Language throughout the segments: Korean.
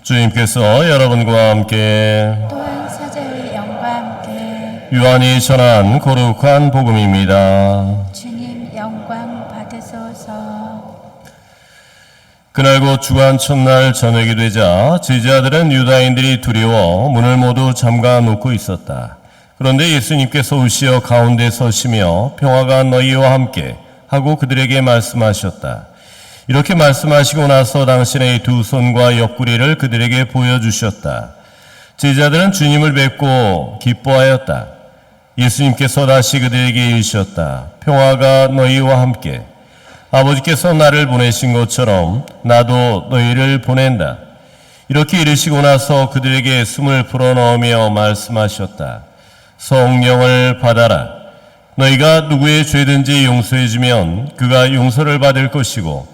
주님께서 여러분과 함께 또한 사자의 영과 함께 요한이 전한 거룩한 복음입니다. 주님 영광 받으소서. 그날 곧 주간 첫날 저녁이 되자 제자들은 유다인들이 두려워 문을 모두 잠가 놓고 있었다. 그런데 예수님께서 오시어 가운데 서시며 평화가 너희와 함께 하고 그들에게 말씀하셨다. 이렇게 말씀하시고 나서 당신의 두 손과 옆구리를 그들에게 보여주셨다. 제자들은 주님을 뵙고 기뻐하였다. 예수님께서 다시 그들에게 이르셨다. 평화가 너희와 함께. 아버지께서 나를 보내신 것처럼 나도 너희를 보낸다. 이렇게 이르시고 나서 그들에게 숨을 불어넣으며 말씀하셨다. 성령을 받아라. 너희가 누구의 죄든지 용서해주면 그가 용서를 받을 것이고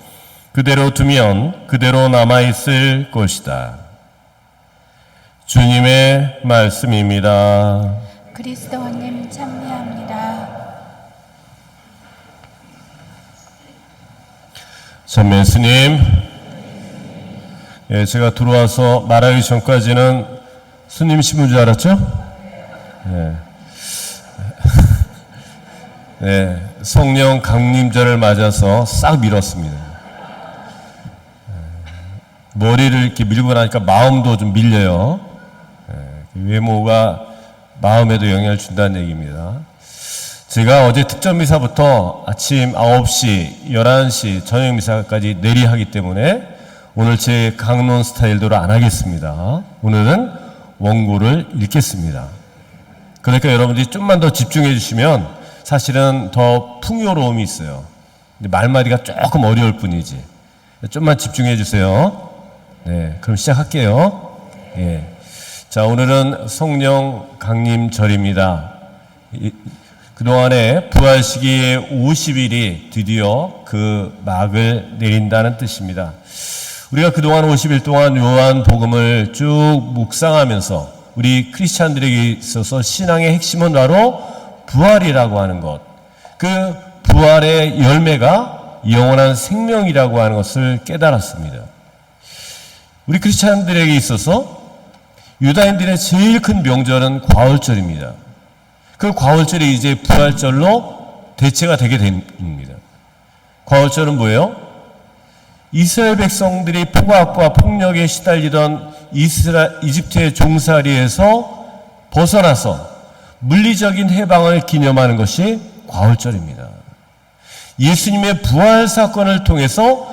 그대로 두면 그대로 남아있을 것이다. 주님의 말씀입니다. 그리스도님 찬미합니다. 찬미 스님, 제가 들어와서 말하기 전까지는 스님 신분 줄 알았죠? 네, 성령 강림절을 맞아서 싹 밀었습니다. 머리를 이렇게 밀고 나니까 마음도 좀 밀려요. 외모가 마음에도 영향을 준다는 얘기입니다. 제가 어제 특전 미사부터 아침 9시, 11시 저녁 미사까지 내리하기 때문에 오늘 제 강론 스타일대로 안 하겠습니다. 오늘은 원고를 읽겠습니다. 그러니까 여러분들이 좀만 더 집중해 주시면 사실은 더 풍요로움이 있어요. 근데 말마디가 조금 어려울 뿐이지. 좀만 집중해 주세요. 네, 그럼 시작할게요. 예. 자, 오늘은 성령 강림절입니다. 그동안에 부활 시기의 50일이 드디어 그 막을 내린다는 뜻입니다. 우리가 그동안 50일 동안 요한 복음을 쭉 묵상하면서 우리 크리스찬들에게 있어서 신앙의 핵심은 바로 부활이라고 하는 것. 그 부활의 열매가 영원한 생명이라고 하는 것을 깨달았습니다. 우리 크리스찬들에게 있어서 유다인들의 제일 큰 명절은 과월절입니다. 그 과월절이 이제 부활절로 대체가 되게 됩니다. 과월절은 뭐예요? 이스라엘 백성들이 포악과 폭력에 시달리던 이집트의 종살이에서 벗어나서 물리적인 해방을 기념하는 것이 과월절입니다. 예수님의 부활 사건을 통해서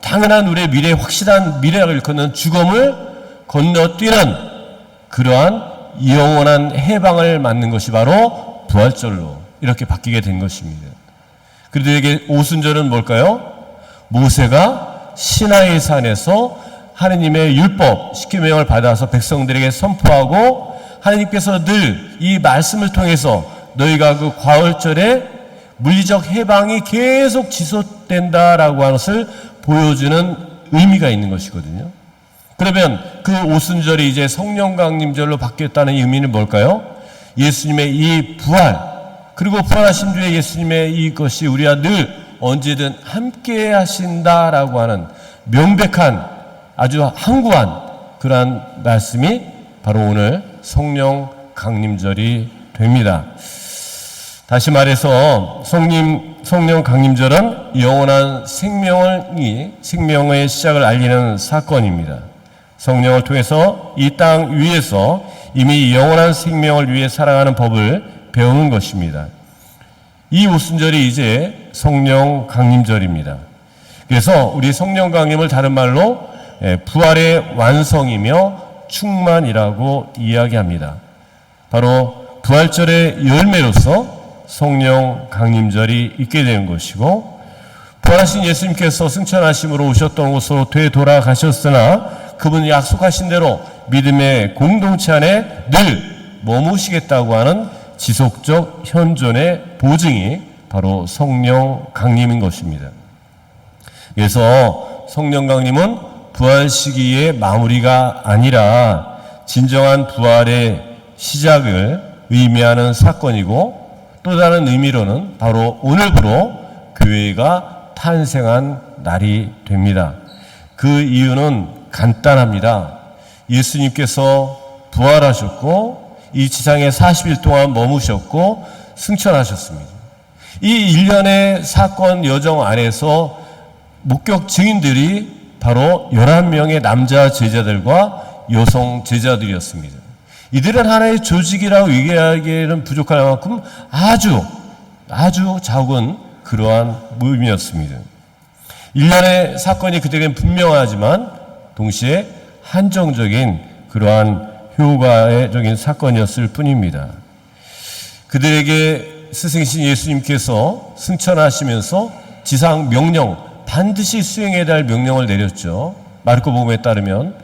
당연한 우리의 미래에 확실한 미래를 일컫는 죽음을 건너뛰는 그러한 영원한 해방을 맞는 것이 바로 부활절로 이렇게 바뀌게 된 것입니다. 그들에게 오순절은 뭘까요? 모세가 시나이 산에서 하느님의 율법, 10계명을 받아서 백성들에게 선포하고 하느님께서 늘 이 말씀을 통해서 너희가 그 과월절에 물리적 해방이 계속 지속된다라고 하는 것을 보여주는 의미가 있는 것이거든요. 그러면 그 오순절이 이제 성령 강림절로 바뀌었다는 의미는 뭘까요? 예수님의 이 부활, 그리고 부활하신 뒤에 예수님의 이것이 우리와 늘 언제든 함께 하신다라고 하는 명백한 아주 항구한 그러한 말씀이 바로 오늘 성령 강림절이 됩니다. 다시 말해서 성령 강림절은 영원한 생명의 시작을 알리는 사건입니다. 성령을 통해서 이 땅 위에서 이미 영원한 생명을 위해 살아가는 법을 배우는 것입니다. 이 오순절이 이제 성령 강림절입니다. 그래서 우리 성령 강림을 다른 말로 부활의 완성이며 충만이라고 이야기합니다. 바로 부활절의 열매로서 성령 강림절이 있게 되는 것이고, 부활하신 예수님께서 승천하심으로 오셨던 곳으로 되돌아가셨으나 그분이 약속하신 대로 믿음의 공동체 안에 늘 머무시겠다고 하는 지속적 현존의 보증이 바로 성령 강림인 것입니다. 그래서 성령 강림은 부활 시기의 마무리가 아니라 진정한 부활의 시작을 의미하는 사건이고, 또 다른 의미로는 바로 오늘부로 교회가 탄생한 날이 됩니다. 그 이유는 간단합니다. 예수님께서 부활하셨고 이 지상에 40일 동안 머무셨고 승천하셨습니다. 이 일련의 사건 여정 안에서 목격 증인들이 바로 11명의 남자 제자들과 여성 제자들이었습니다. 이들은 하나의 조직이라고 얘기하기에는 부족할 만큼 아주 작은 그러한 모임이었습니다. 일련의 사건이 그들에겐 분명하지만 동시에 한정적인 그러한 효과적인 사건이었을 뿐입니다. 그들에게 스승이신 예수님께서 승천하시면서 지상 명령, 반드시 수행해야 할 명령을 내렸죠. 마르코복음에 따르면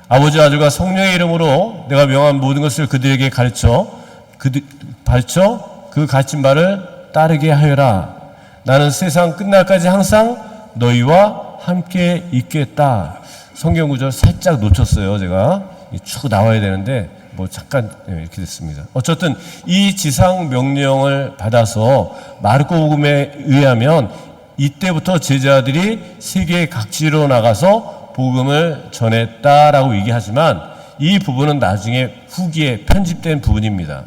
아버지, 아들과 성령의 이름으로 내가 명한 모든 것을 그들에게 가르쳐 그 가르친 바를 따르게 하여라. 나는 세상 끝날까지 항상 너희와 함께 있겠다. 성경 구절 살짝 놓쳤어요. 제가 쭉 나와야 되는데 잠깐 이렇게 됐습니다. 어쨌든 이 지상 명령을 받아서 마르코복음에 의하면 이때부터 제자들이 세계 각지로 나가서 복음을 전했다라고 얘기하지만 이 부분은 나중에 후기에 편집된 부분입니다.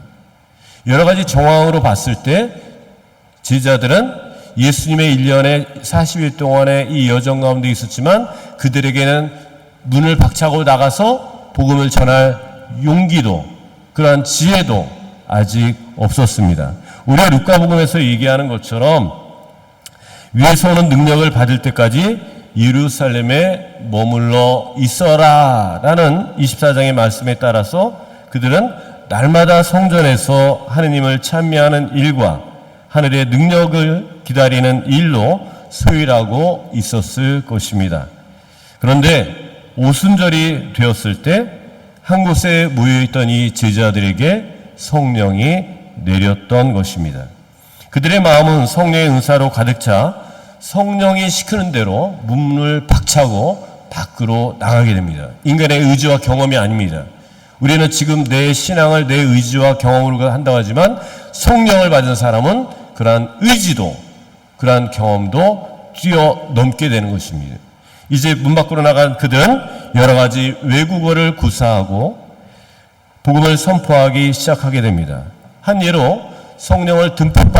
여러 가지 정황으로 봤을 때 제자들은 예수님의 1년에 40일 동안의 이 여정 가운데 있었지만 그들에게는 문을 박차고 나가서 복음을 전할 용기도 그러한 지혜도 아직 없었습니다. 우리가 루카복음에서 얘기하는 것처럼 위에서 오는 능력을 받을 때까지 예루살렘에 머물러 있어라 라는 24장의 말씀에 따라서 그들은 날마다 성전에서 하느님을 찬미하는 일과 하늘의 능력을 기다리는 일로 소일하고 있었을 것입니다. 그런데 오순절이 되었을 때 한 곳에 모여있던 이 제자들에게 성령이 내렸던 것입니다. 그들의 마음은 성령의 은사로 가득 차 성령이 시키는 대로 문을 박차고 밖으로 나가게 됩니다. 인간의 의지와 경험이 아닙니다. 우리는 지금 내 신앙을 내 의지와 경험으로 한다고 하지만 성령을 받은 사람은 그러한 의지도 그러한 경험도 뛰어넘게 되는 것입니다. 이제 문 밖으로 나간 그들은 여러 가지 외국어를 구사하고 복음을 선포하기 시작하게 됩니다. 한 예로 성령을 듬뿍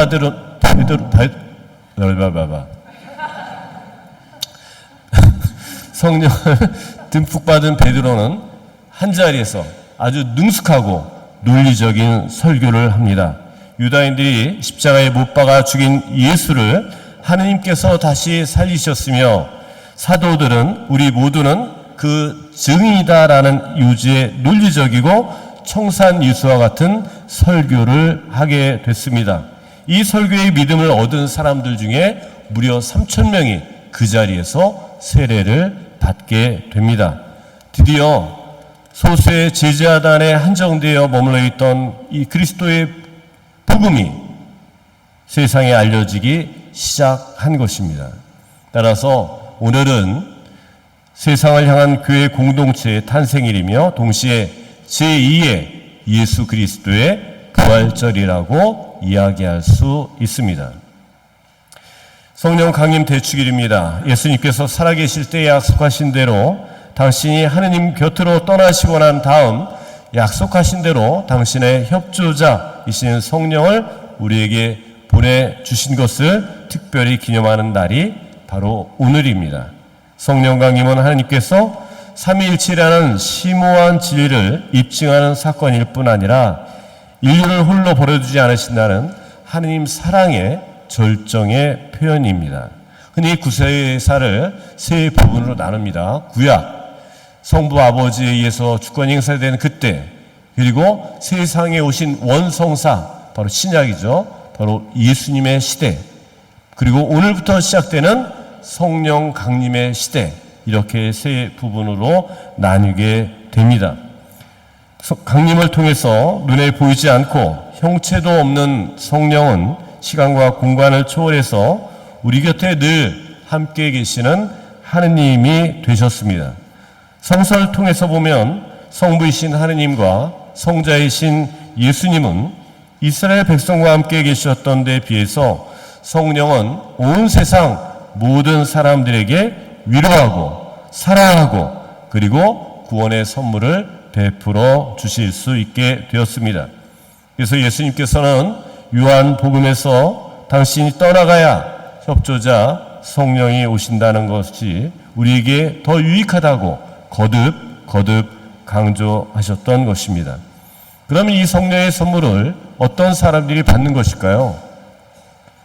성령을 듬뿍 받은 베드로는 한자리에서 아주 능숙하고 논리적인 설교를 합니다. 유다인들이 십자가에 못 박아 죽인 예수를 하느님께서 다시 살리셨으며 사도들은 우리 모두는 그 증인이다라는 유지의 논리적이고 청산유수와 같은 설교를 하게 됐습니다. 이 설교의 믿음을 얻은 사람들 중에 무려 3,000명이 그 자리에서 세례를 받게 됩니다. 드디어 소수의 제자단에 한정되어 머물러 있던 이 그리스도의 복음이 세상에 알려지기 시작한 것입니다. 따라서 오늘은 세상을 향한 교회 공동체의 탄생일이며 동시에 제2의 예수 그리스도의 부활절이라고 이야기할 수 있습니다. 성령 강림 대축일입니다. 예수님께서 살아계실 때 약속하신 대로 당신이 하느님 곁으로 떠나시고 난 다음 약속하신 대로 당신의 협조자이신 성령을 우리에게 보내주신 것을 특별히 기념하는 날이 바로 오늘입니다. 성령 강림은 하나님께서 삼위일체라는 심오한 진리를 입증하는 사건일 뿐 아니라 인류를 홀로 버려두지 않으신다는 하느님 사랑의 절정의 표현입니다. 흔히 구세사를 세 부분으로 나눕니다. 구약, 성부 아버지에 의해서 주권이 행사되는 그때, 그리고 세상에 오신 원성사, 바로 신약이죠. 바로 예수님의 시대, 그리고 오늘부터 시작되는 성령 강림의 시대, 이렇게 세 부분으로 나뉘게 됩니다. 강림을 통해서 눈에 보이지 않고 형체도 없는 성령은 시간과 공간을 초월해서 우리 곁에 늘 함께 계시는 하느님이 되셨습니다. 성서를 통해서 보면 성부이신 하느님과 성자이신 예수님은 이스라엘 백성과 함께 계셨던 데 비해서 성령은 온 세상 모든 사람들에게 위로하고 사랑하고 그리고 구원의 선물을 베풀어 주실 수 있게 되었습니다. 그래서 예수님께서는 요한복음에서 당신이 떠나가야 협조자 성령이 오신다는 것이 우리에게 더 유익하다고 거듭 강조하셨던 것입니다. 그러면 이 성령의 선물을 어떤 사람들이 받는 것일까요?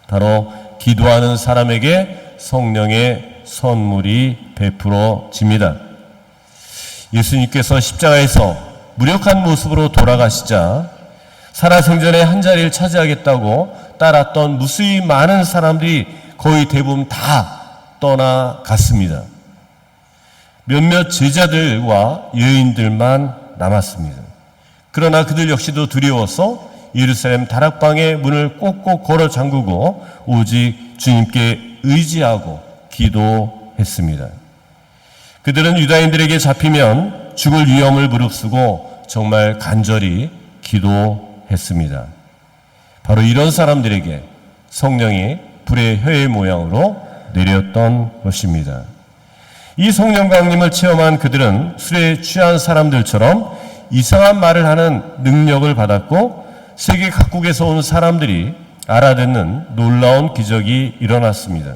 바로 기도하는 사람에게 성령의 선물이 베풀어집니다. 예수님께서 십자가에서 무력한 모습으로 돌아가시자 살아생전에 한자리를 차지하겠다고 따랐던 무수히 많은 사람들이 거의 대부분 다 떠나갔습니다. 몇몇 제자들과 여인들만 남았습니다. 그러나 그들 역시도 두려워서 예루살렘 다락방의 문을 꼭꼭 걸어 잠그고 오직 주님께 의지하고 기도했습니다. 그들은 유다인들에게 잡히면 죽을 위험을 무릅쓰고 정말 간절히 기도했습니다. 바로 이런 사람들에게 성령이 불의 혀의 모양으로 내렸던 것입니다. 이 성령 강림을 체험한 그들은 술에 취한 사람들처럼 이상한 말을 하는 능력을 받았고 세계 각국에서 온 사람들이 알아듣는 놀라운 기적이 일어났습니다.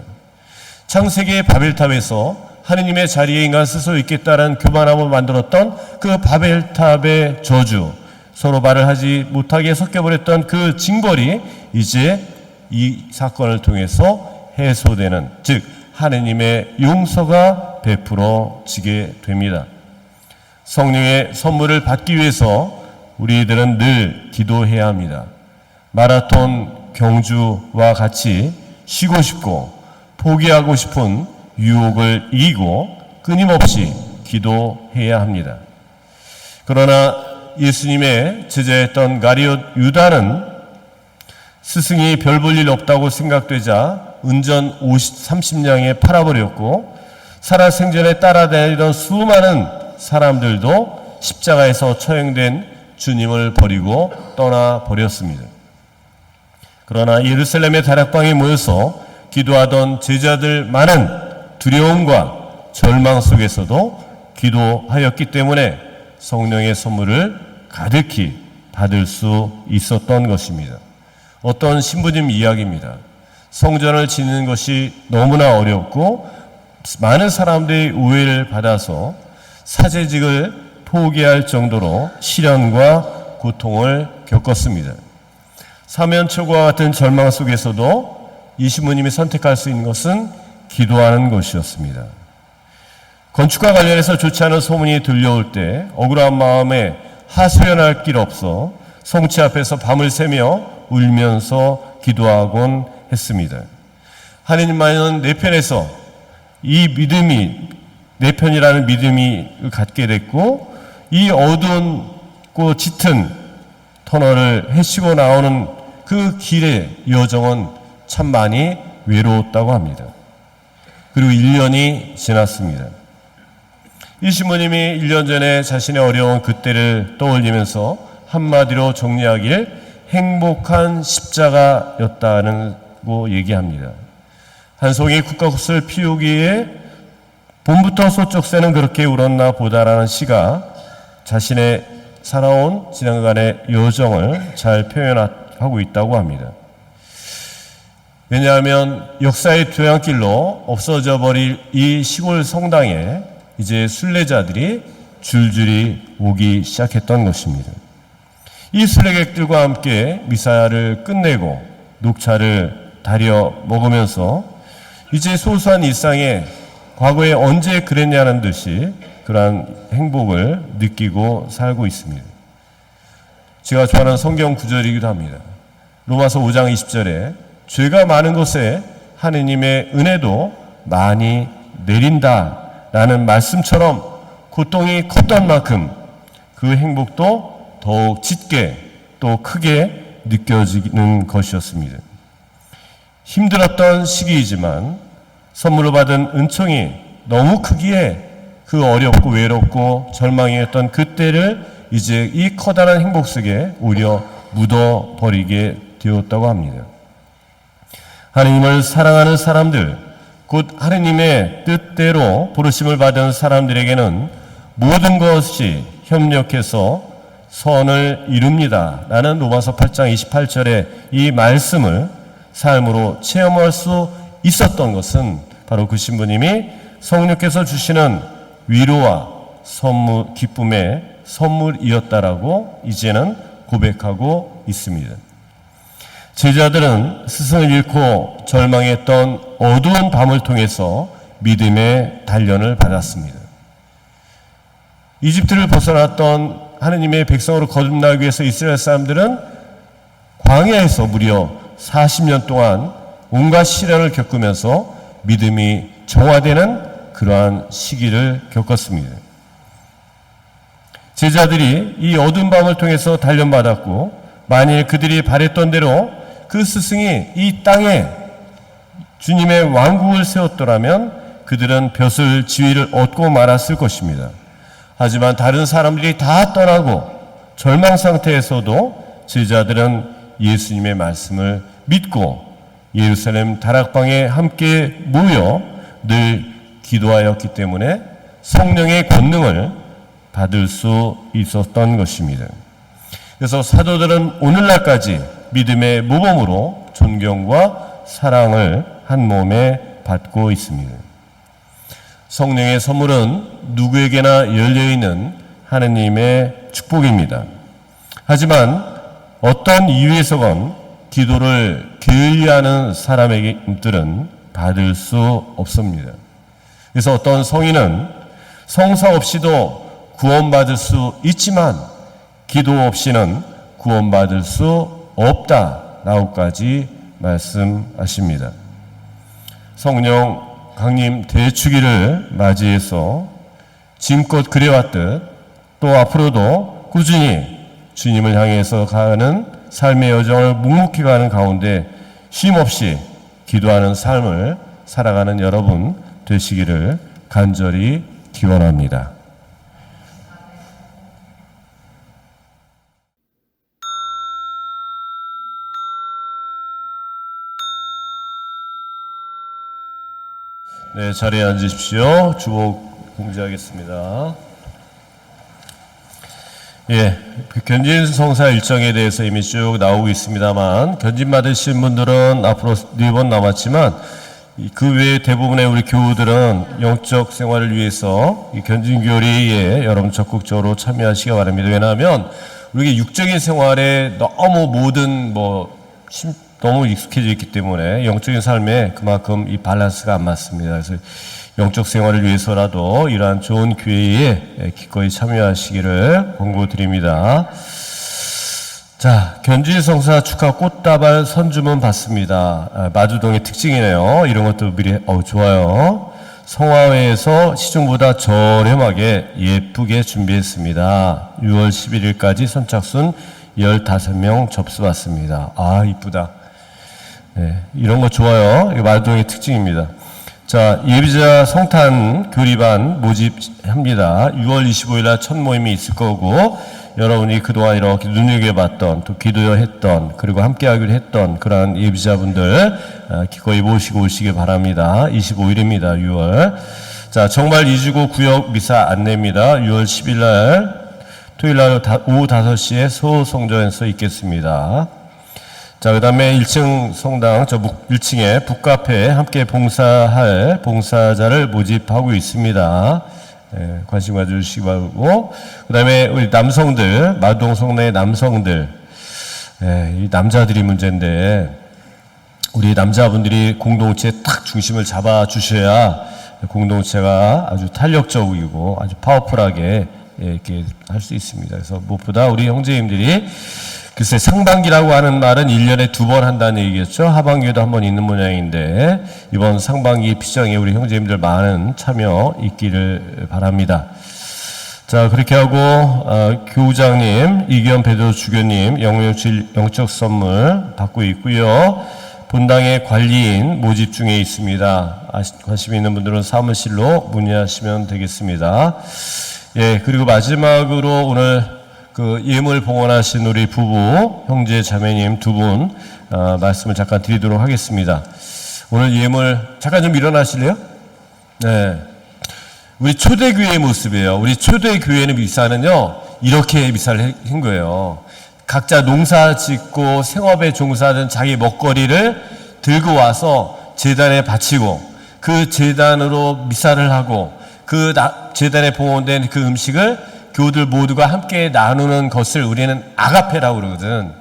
창세기의 바벨탑에서 하느님의 자리에 인간 스스로 있겠다는 교만함을 만들었던 그 바벨탑의 저주, 서로 말을 하지 못하게 섞여버렸던 그 징벌이 이제 이 사건을 통해서 해소되는, 즉 하느님의 용서가 베풀어지게 됩니다. 성령의 선물을 받기 위해서 우리들은 늘 기도해야 합니다. 마라톤 경주와 같이 쉬고 싶고 포기하고 싶은 유혹을 이기고 끊임없이 기도해야 합니다. 그러나 예수님의 제자였던 가룟 유다는 스승이 별 볼 일 없다고 생각되자 은전 30냥에 팔아버렸고 살아생전에 따라다니던 수많은 사람들도 십자가에서 처형된 주님을 버리고 떠나버렸습니다. 그러나 예루살렘의 다락방에 모여서 기도하던 제자들만은 두려움과 절망 속에서도 기도하였기 때문에 성령의 선물을 가득히 받을 수 있었던 것입니다. 어떤 신부님 이야기입니다. 성전을 짓는 것이 너무나 어렵고 많은 사람들이 오해를 받아서 사제직을 포기할 정도로 시련과 고통을 겪었습니다. 사면초과 같은 절망 속에서도 이 신부님이 선택할 수 있는 것은 기도하는 것이었습니다. 건축과 관련해서 좋지 않은 소문이 들려올 때 억울한 마음에 하소연할 길 없어 성체 앞에서 밤을 새며 울면서 기도하곤 했습니다. 하느님만은 내 편에서 이 믿음이 내 편이라는 믿음이 갖게 됐고 이 어두운고 짙은 터널을 헤치고 나오는 그 길의 여정은 참 많이 외로웠다고 합니다. 그리고 1년이 지났습니다. 이 신부님이 1년 전에 자신의 어려운 그때를 떠올리면서 한마디로 정리하길 행복한 십자가였다고 얘기합니다. 한 송이 국화꽃을 피우기에 봄부터 소쩍새는 그렇게 울었나 보다라는 시가 자신의 살아온 지난간의 여정을 잘 표현하고 있다고 합니다. 왜냐하면 역사의 교양길로 없어져 버릴 이 시골 성당에 이제 순례자들이 줄줄이 오기 시작했던 것입니다. 이 순례객들과 함께 미사를 끝내고 녹차를 다려 먹으면서 이제 소소한 일상에 과거에 언제 그랬냐는 듯이 그러한 행복을 느끼고 살고 있습니다. 제가 좋아하는 성경 구절이기도 합니다. 로마서 5장 20절에 죄가 많은 곳에 하느님의 은혜도 많이 내린다라는 말씀처럼 고통이 컸던 만큼 그 행복도 더욱 짙게 또 크게 느껴지는 것이었습니다. 힘들었던 시기이지만 선물로 받은 은총이 너무 크기에 그 어렵고 외롭고 절망이었던 그때를 이제 이 커다란 행복 속에 오히려 묻어버리게 되었다고 합니다. 하느님을 사랑하는 사람들, 곧 하느님의 뜻대로 부르심을 받은 사람들에게는 모든 것이 협력해서 선을 이룹니다. 라는 로마서 8장 28절의 이 말씀을 삶으로 체험할 수 있었던 것은 바로 그 신부님이 성령께서 주시는 위로와 선물, 기쁨의 선물이었다라고 이제는 고백하고 있습니다. 제자들은 스승을 잃고 절망했던 어두운 밤을 통해서 믿음의 단련을 받았습니다. 이집트를 벗어났던 하느님의 백성으로 거듭나기 위해서 이스라엘 사람들은 광야에서 무려 40년 동안 온갖 시련을 겪으면서 믿음이 정화되는 그러한 시기를 겪었습니다. 제자들이 이 어두운 밤을 통해서 단련받았고, 만일 그들이 바랬던 대로 그 스승이 이 땅에 주님의 왕국을 세웠더라면 그들은 벼슬 지위를 얻고 말았을 것입니다. 하지만 다른 사람들이 다 떠나고 절망 상태에서도 제자들은 예수님의 말씀을 믿고 예루살렘 다락방에 함께 모여 늘 기도하였기 때문에 성령의 권능을 받을 수 있었던 것입니다. 그래서 사도들은 오늘날까지 믿음의 모범으로 존경과 사랑을 한 몸에 받고 있습니다. 성령의 선물은 누구에게나 열려있는 하느님의 축복입니다. 하지만 어떤 이유에서건 기도를 게을리하는 사람들은 받을 수 없습니다. 그래서 어떤 성인은 성사 없이도 구원받을 수 있지만 기도 없이는 구원받을 수 없다라고까지 말씀하십니다. 성령 강림 대축일을 맞이해서 지금껏 그래왔듯 또 앞으로도 꾸준히 주님을 향해서 가는 삶의 여정을 묵묵히 가는 가운데 쉼없이 기도하는 삶을 살아가는 여러분 되시기를 간절히 기원합니다. 네, 자리에 앉으십시오. 주복 공지하겠습니다. 예, 견진 성사 일정에 대해서 이미 쭉 나오고 있습니다만, 견진 받으신 분들은 앞으로 4번 남았지만, 그 외에 대부분의 우리 교우들은 영적 생활을 위해서 이 견진교리에 여러분 적극적으로 참여하시기 바랍니다. 왜냐하면 우리가 육적인 생활에 너무 너무 익숙해져 있기 때문에 영적인 삶에 그만큼 이 밸런스가 안 맞습니다. 그래서 영적 생활을 위해서라도 이러한 좋은 기회에 기꺼이 참여하시기를 권고드립니다. 자, 견진성사 축하 꽃다발 선주문 받습니다. 마주동의 특징이네요. 이런 것도 미리 좋아요. 성화회에서 시중보다 저렴하게 예쁘게 준비했습니다. 6월 11일까지 선착순 15명 접수받습니다. 아, 이쁘다. 네, 이런 거 좋아요. 이거 마주동의 특징입니다. 자, 예비자 성탄 교리반 모집합니다. 6월 25일 날 첫 모임이 있을 거고, 여러분이 그동안 이렇게 눈여겨봤던, 또 기도했던, 그리고 함께하기로 했던 그러한 예비자분들 기꺼이 모시고 오시기 바랍니다. 25일입니다. 6월. 자, 정말 2주고 구역 미사 안내입니다. 6월 10일 날 토요일 날 오후 5시에 소성전에서 있겠습니다. 자, 그 다음에 1층 성당, 1층에 북카페에 함께 봉사할 봉사자를 모집하고 있습니다. 예, 관심 가져주시기 바라고. 그 다음에 우리 남성들, 마동 성내 남성들, 이 남자들이 문제인데, 우리 남자분들이 공동체에 딱 중심을 잡아주셔야 공동체가 아주 탄력적이고 아주 파워풀하게 이렇게 할 수 있습니다. 그래서 무엇보다 우리 형제님들이 글쎄 상반기라고 하는 말은 1년에 2번 한다는 얘기겠죠. 하반기에도 한 번 있는 모양인데 이번 상반기 피정에 우리 형제님들 많은 참여 있기를 바랍니다. 자, 그렇게 하고 교우장님, 이기현 배도 주교님 영적 선물 받고 있고요. 본당의 관리인 모집 중에 있습니다. 관심 있는 분들은 사무실로 문의하시면 되겠습니다. 예, 그리고 마지막으로 오늘 그 예물 봉헌하신 우리 부부, 형제, 자매님 두 분 말씀을 잠깐 드리도록 하겠습니다. 오늘 예물 잠깐 좀 일어나실래요? 네, 우리 초대교회의 모습이에요. 우리 초대교회는 미사는요, 이렇게 미사를 한 거예요. 각자 농사 짓고 생업에 종사하던 자기 먹거리를 들고 와서 제단에 바치고 그 제단으로 미사를 하고 그 제단에 봉헌된 그 음식을 교우들 모두가 함께 나누는 것을 우리는 아가페라고 그러거든.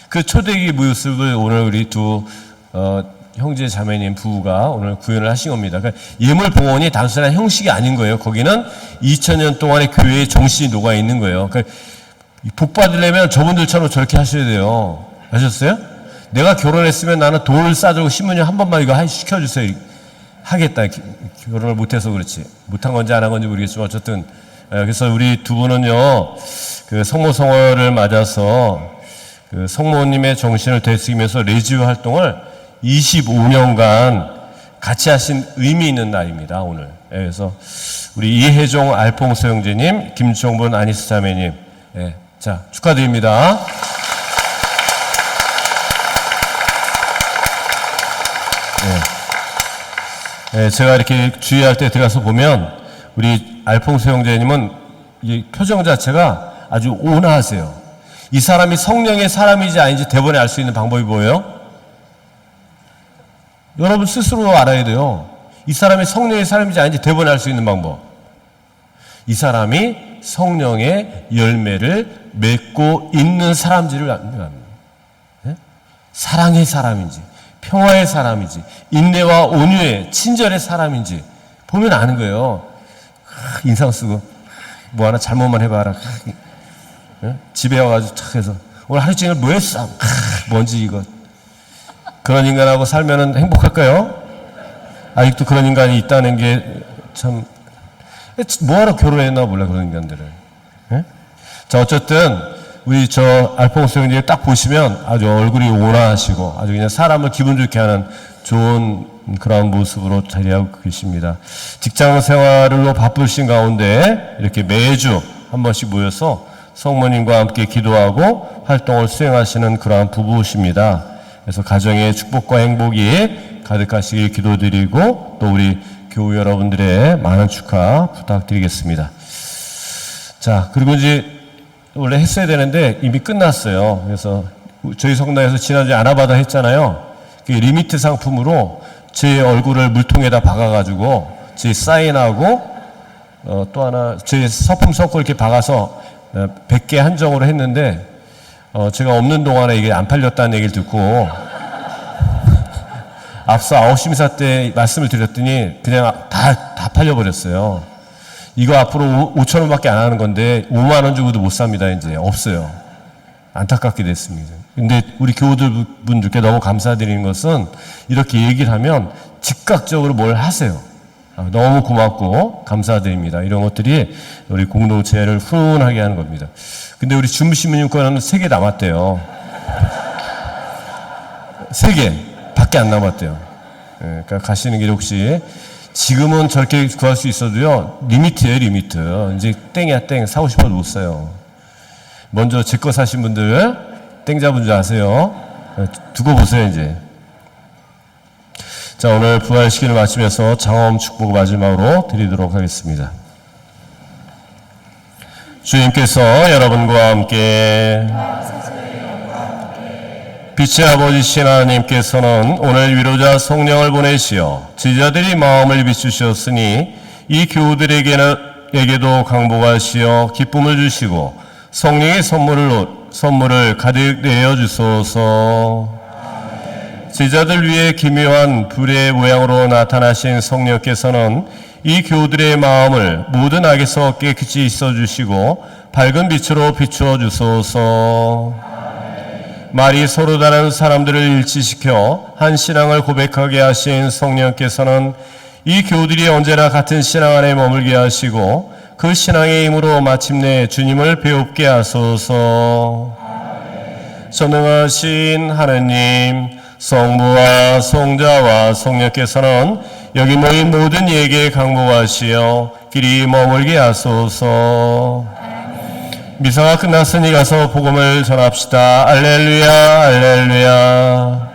그 초대교회 모습을 오늘 우리 두 형제 자매님 부부가 오늘 구현을 하신 겁니다. 그러니까 예물 봉헌이 단순한 형식이 아닌 거예요. 거기는 2000년 동안의 교회의 정신이 녹아 있는 거예요. 그러니까 복 받으려면 저분들처럼 저렇게 하셔야 돼요. 아셨어요? 내가 결혼했으면 나는 돌을 싸들고 신부님 한 번만 이거 시켜주세요. 하겠다. 결혼을 못해서 그렇지. 못한 건지 안 한 건지 모르겠지만 어쨌든 그래서 우리 두 분은요, 그 성모성월을 맞아서 그 성모님의 정신을 되새기면서 레지오 활동을 25년간 같이 하신 의미 있는 날입니다, 오늘. 그래서 우리 이혜종 알퐁소 형제님, 김종본 아니스 자매님, 자, 축하드립니다. 제가 이렇게 주의할 때 들어가서 보면 우리 알퐁소 형제님은 이 표정 자체가 아주 온화하세요. 이 사람이 성령의 사람인지 아닌지 대번에 알 수 있는 방법이 뭐예요? 여러분 스스로 알아야 돼요. 이 사람이 성령의 사람인지 아닌지 대번에 알 수 있는 방법. 이 사람이 성령의 열매를 맺고 있는 사람인지를 압니다. 사랑의 사람인지, 평화의 사람인지, 인내와 온유의 친절의 사람인지 보면 아는 거예요. 인상 쓰고 뭐 하나 잘못만 해봐라. 집에 와가지고 탁 해서 오늘 하루 종일 뭐 했어? 뭔지 이거. 그런 인간하고 살면은 행복할까요? 아직도 그런 인간이 있다는 게 참, 뭐하러 결혼했나 몰라, 그런 인간들을. 자, 어쨌든 우리 저 알퐁소 형님 딱 보시면 아주 얼굴이 온화하시고 아주 그냥 사람을 기분 좋게 하는 좋은 그런 모습으로 자리하고 계십니다. 직장 생활로 바쁘신 가운데 이렇게 매주 한 번씩 모여서 성모님과 함께 기도하고 활동을 수행하시는 그러한 부부십니다. 그래서 가정의 축복과 행복이 가득하시길 기도드리고 또 우리 교우 여러분들의 많은 축하 부탁드리겠습니다. 자, 그리고 이제 원래 했어야 되는데 이미 끝났어요. 그래서 저희 성당에서 지난주에 아나바다 했잖아요. 그 리미트 상품으로 제 얼굴을 물통에다 박아가지고 제 사인하고 또 하나 제 서품 섞고 이렇게 박아서 100개 한정으로 했는데 제가 없는 동안에 이게 안 팔렸다는 얘기를 듣고 앞서 아웃심사 때 말씀을 드렸더니 그냥 다 팔려버렸어요. 이거 앞으로 5,000원밖에 안 하는 건데 5만 원 주고도 못 삽니다. 이제 없어요. 안타깝게 됐습니다. 근데 우리 교우들 분들께 너무 감사드리는 것은 이렇게 얘기를 하면 즉각적으로 뭘 하세요. 너무 고맙고 감사드립니다. 이런 것들이 우리 공동체를 훈훈하게 하는 겁니다. 근데 우리 주무시민님 거는 3개 남았대요. 3개 밖에 안 남았대요. 그러니까 가시는 길에 혹시 지금은 저렇게 구할 수 있어도요, 리미트예요, 리미트. 이제 땡이야, 땡. 사고 싶어도 못 사요. 먼저 제 거 사신 분들, 땡 잡은 줄 아세요? 두고 보세요, 이제. 자, 오늘 부활시기를 마치면서 장엄 축복을 마지막으로 드리도록 하겠습니다. 주님께서 여러분과 함께 빛의 아버지 하나님께서는 오늘 위로자 성령을 보내시어 제자들이 마음을 비추셨으니 이 교우들에게도 강복하시어 기쁨을 주시고 성령의 선물을 가득 내어주소서. 제자들 위에 기묘한 불의 모양으로 나타나신 성령께서는 이 교우들의 마음을 모든 악에서 깨끗이 씻어주시고 밝은 빛으로 비추어 주소서. 말이 서로 다른 사람들을 일치시켜 한 신앙을 고백하게 하신 성령께서는 이 교우들이 언제나 같은 신앙 안에 머물게 하시고 그 신앙의 힘으로 마침내 주님을 배웁게 하소서. 전능하신 하느님, 성부와 성자와 성령께서는 여기 모인 모든 이에게 강복하시어 길이 머물게 하소서. 미사가 끝났으니 가서 복음을 전합시다. 알렐루야, 알렐루야.